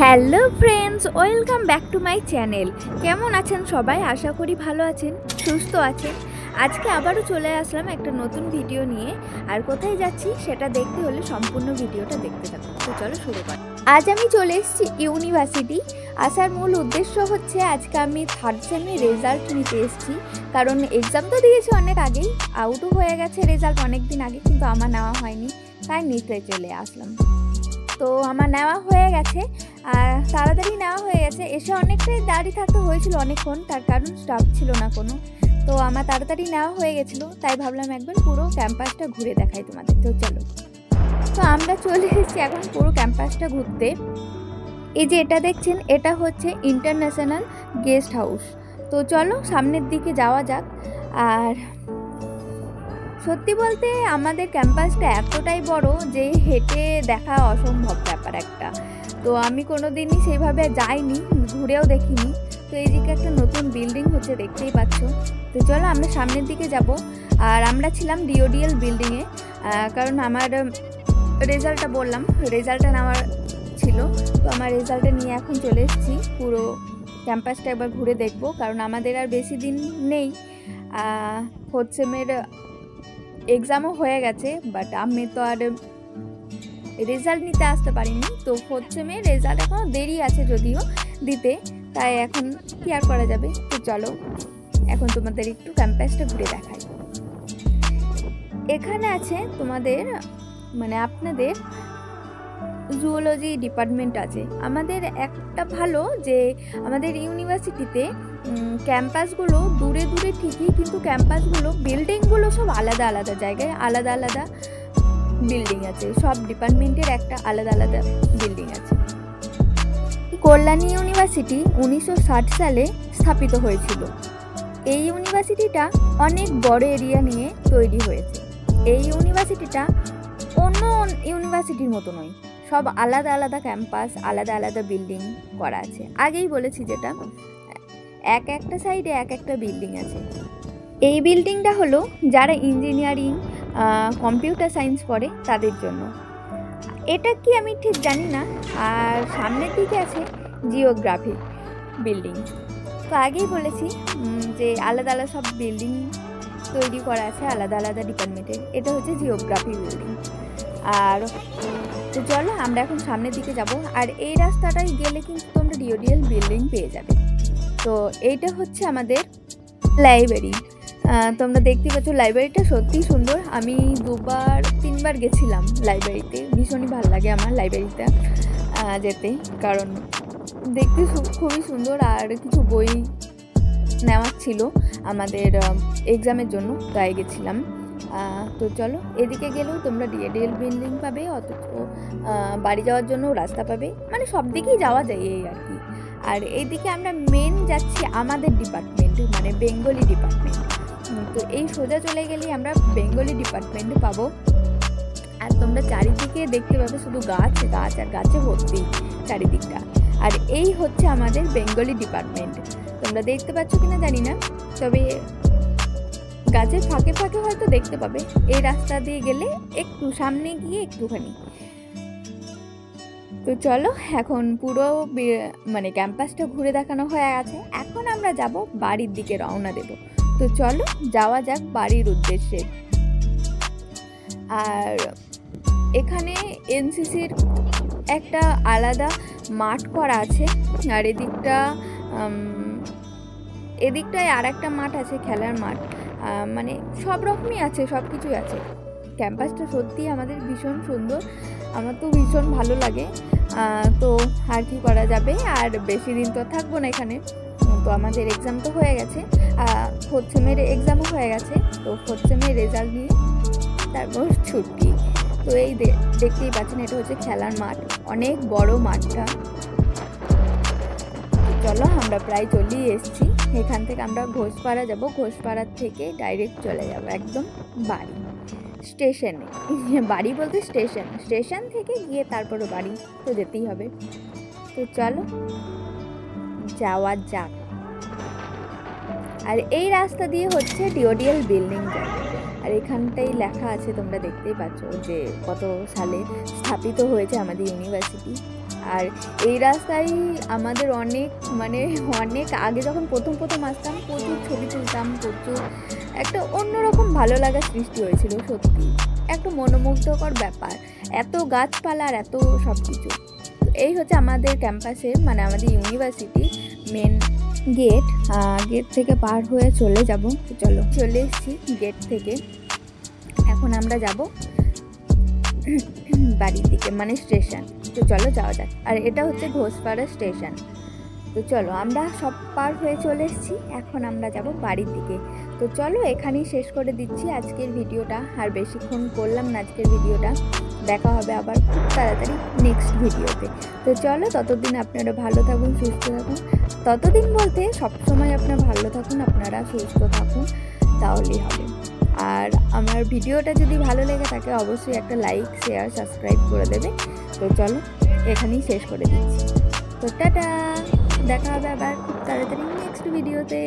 Hello friends, welcome back to my channel. কেমন আছেন সবাই? আশা করি ভালো আছেন, সুস্থ আছেন। আজকে আবারও চলে আসলাম একটা নতুন ভিডিও নিয়ে। আর কোথায় যাচ্ছি সেটা দেখতে হলে সম্পূর্ণ ভিডিওটা দেখতে থাকুন। তো চলো শুরু করি। আজ আমি চলে এসেছি ইউনিভার্সিটি। আসার মূল উদ্দেশ্য হচ্ছে আজকে আমি থার্ড সেমের রেজাল্ট নিতে এসেছি। কারণ এক্সাম তো দিয়েছি অনেক আগেই, আউটও হয়ে গেছে রেজাল্ট অনেক দিন আগে, কিন্তু আমার নেওয়া হয়নি, তাই নিতে চলে আসলাম। তো আমার নেওয়া হয়ে গেছে, আর তাড়াতাড়ি নেওয়া হয়ে গেছে। এসে অনেকটাই দাঁড়িয়ে থাকতে হয়েছিল অনেকক্ষণ, তার কারণ স্টাফ ছিল না কোনো। তো আমার তাড়াতাড়ি নেওয়া হয়ে গেছিলো, তাই ভাবলাম একবার পুরো ক্যাম্পাসটা ঘুরে দেখাই তোমাদের। তো চলো, তো আমরা চলে এসেছি এখন পুরো ক্যাম্পাসটা ঘুরতে। এই যে এটা দেখছেন, এটা হচ্ছে ইন্টারন্যাশনাল গেস্ট হাউস। তো চলো সামনের দিকে যাওয়া যাক। আর সত্যি বলতে আমাদের ক্যাম্পাসটা এতটাই বড় যে হেঁটে দেখা অসম্ভব ব্যাপার একটা। তো আমি কোনো দিনই সেইভাবে যাইনি, ঘুরেও দেখিনি। তো এইদিকে একটা নতুন বিল্ডিং হচ্ছে, দেখতেই পাচ্ছ। তো চলো আমরা সামনের দিকে যাব। আর আমরা ছিলাম ডিওডিএল বিল্ডিংয়ে, কারণ আমার রেজাল্টটা বললাম, রেজাল্টটা নেওয়ার ছিল। তো আমার রেজাল্টটা নিয়ে এখন চলে এসেছি। পুরো ক্যাম্পাসটা একবার ঘুরে দেখব, কারণ আমাদের আর বেশি দিন নেই। ফোর্থ সেমের এক্সামও হয়ে গেছে, বাট আমি তো আর রেজাল্ট নিতে আসতে পারিনি। তো ফোর্থ সেমের রেজাল্ট এখনও দেরি আছে যদিও দিতে, তাই এখন কি আর করা যাবে। তো চলো এখন তোমাদের একটু ক্যাম্পাসটা ঘুরে দেখাই। এখানে আছে তোমাদের আপনাদের জুওলজি ডিপার্টমেন্ট আছে। আমাদের একটা ভালো যে আমাদের ইউনিভার্সিটিতে ক্যাম্পাসগুলো দূরে দূরে ঠিকই, কিন্তু ক্যাম্পাসগুলো বিল্ডিংগুলো সব আলাদা আলাদা জায়গায়, আলাদা আলাদা বিল্ডিং আছে। সব ডিপার্টমেন্টের একটা আলাদা আলাদা বিল্ডিং আছে। কল্যাণী ইউনিভার্সিটি 1960 সালে স্থাপিত হয়েছিল। এই ইউনিভার্সিটিটা অনেক বড় এরিয়া নিয়ে তৈরি হয়েছে। এই ইউনিভার্সিটিটা অন্য ইউনিভার্সিটির মতো নয়, সব আলাদা আলাদা ক্যাম্পাস, আলাদা আলাদা বিল্ডিং করা আছে। আগেই বলেছি যেটা, একটা সাইডে একটা বিল্ডিং আছে। এই বিল্ডিংটা হলো যারা ইঞ্জিনিয়ারিং, কম্পিউটার সায়েন্স পড়ে তাদের জন্য। এটা কি আমি ঠিক জানি না। আর সামনের দিকে আছে জিওগ্রাফি বিল্ডিং। তো আগেই বলেছি যে আলাদা আলাদা সব বিল্ডিং তৈরি করা আছে আলাদা আলাদা ডিপার্টমেন্টের। এটা হচ্ছে জিওগ্রাফি বিল্ডিং। আর তো চলো আমরা এখন সামনের দিকে যাব। আর এই রাস্তাটায় গেলে কিন্তু তোমরা ডিওডিএল বিল্ডিং পেয়ে যাবে। তো এইটা হচ্ছে আমাদের লাইব্রেরি। তোমরা দেখতে পাচ্ছ লাইব্রেরিটা সত্যিই সুন্দর। আমি 2-3বার গেছিলাম লাইব্রেরিতে। ভীষণই ভালো লাগে আমার লাইব্রেরিতে যেতে, কারণ দেখতে খুবই সুন্দর। আর কিছু বই নেওয়ার ছিল আমাদের এক্সামের জন্য, তাই গেছিলাম। তো চলো এদিকে গেলেও তোমরা ডিওডিএল বিল্ডিং পাবে, অথচ বাড়ি যাওয়ার জন্য রাস্তা পাবে, সব দিকেই যাওয়া যায় এই আর কি। আর এইদিকে আমরা মেন যাচ্ছি আমাদের ডিপার্টমেন্ট, বেঙ্গলি ডিপার্টমেন্ট। তো এই সোজা চলে গেলেই আমরা বেঙ্গলি ডিপার্টমেন্ট পাবো। আর তোমরা চারিদিকে দেখতে পাবে শুধু গাছ গাছ আর গাছে ভর্তি চারিদিকটা। আর এই হচ্ছে আমাদের বেঙ্গলি ডিপার্টমেন্ট। তোমরা দেখতে পাচ্ছ কিনা জানি না, তবে গাছের ফাঁকে ফাঁকে হয়তো দেখতে পাবে। এই রাস্তা দিয়ে গেলে একটু সামনে গিয়ে একটুখানি। তো চলো এখন পুরো ক্যাম্পাসটা ঘুরে দেখানো হয়ে গেছে। এখন আমরা যাব বাড়ির দিকে, রওনা দেব। তো চলো যাওয়া যাক বাড়ির উদ্দেশ্যে। আর এখানে এনসিসির একটা আলাদা মাঠ করা আছে। আর এদিকটায় আর একটা মাঠ আছে, খেলার মাঠ। সব রকমই আছে, সব কিছুই আছে। ক্যাম্পাসটা সত্যি আমাদের ভীষণ সুন্দর, আমার তো ভীষণ ভালো লাগে। তো আর কি করা যাবে, আর বেশি দিন তো থাকবো না এখানে। তো আমাদের এক্সাম তো হয়ে গেছে, ফোর্থ সেমের এক্সামও হয়ে গেছে। তো ফোর্থ সেমের রেজাল্ট নিয়ে তারপর ছুটি। তো এই দেখতেই পাচ্ছেন, এটা হচ্ছে খেলার মাঠ, অনেক বড় মাঠটা। চলো আমরা প্রায় চলেই এসেছি। এখান থেকে আমরা ঘোষপাড়া যাব, ঘোষপাড়ার থেকে ডাইরেক্ট চলে যাব একদম বাড়ি স্টেশনে। বাড়ি বলতে স্টেশন থেকে গিয়ে তারপরে বাড়ি, তো যেতেই হবে। তো চলো যাওয়া যাক। আর এই রাস্তা দিয়ে হচ্ছে ডিওডিএল বিল্ডিং যায়। আর এখানটাই লেখা আছে, তোমরা দেখতেই পাচ্ছ যে কত সালে স্থাপিত হয়েছে আমাদের ইউনিভার্সিটি। আর এই রাস্তায় আমাদের অনেক আগে যখন প্রথম আসতাম প্রচুর ছবি তুলতাম, প্রচুর একটা অন্যরকম ভালো লাগা সৃষ্টি হয়েছিল। সত্যি একটা মনোমুগ্ধকর ব্যাপার, এত গাছপালা আর এত সব কিছু। এই হচ্ছে আমাদের ক্যাম্পাসের আমাদের ইউনিভার্সিটি মেন গেট। গেট থেকে পার হয়ে চলে যাব। চলো চলে এসেছি গেট থেকে। এখন আমরা যাব বাড়ির দিকে, স্টেশন। তো চলো যাওয়া যাক। আর এটা হচ্ছে ঘোষপাড়া স্টেশন। তো চলো আমরা সব পার হয়ে চলে এসেছি, এখন আমরা যাব বাড়ির দিকে। তো চলো এখানেই শেষ করে দিচ্ছি আজকের ভিডিওটা, আর বেশিক্ষণ করলাম না আজকের ভিডিওটা। দেখা হবে আবার খুব তাড়াতাড়ি নেক্সট ভিডিওতে। তো চলো ততদিন আপনারা ভালো থাকুন, সুস্থ থাকুন। ততদিন বলতে সবসময় আপনারা ভালো থাকুন, আপনারা সুস্থ থাকুন, তাহলেই হবে। আর আমার ভিডিওটা যদি ভালো লেগে থাকে অবশ্যই একটা লাইক, শেয়ার, সাবস্ক্রাইব করে দেবে। তো চলো এখানেই শেষ করে দিচ্ছি। তো টাটা, দেখা হবে আবার খুব তাড়াতাড়ি নেক্সট ভিডিওতে।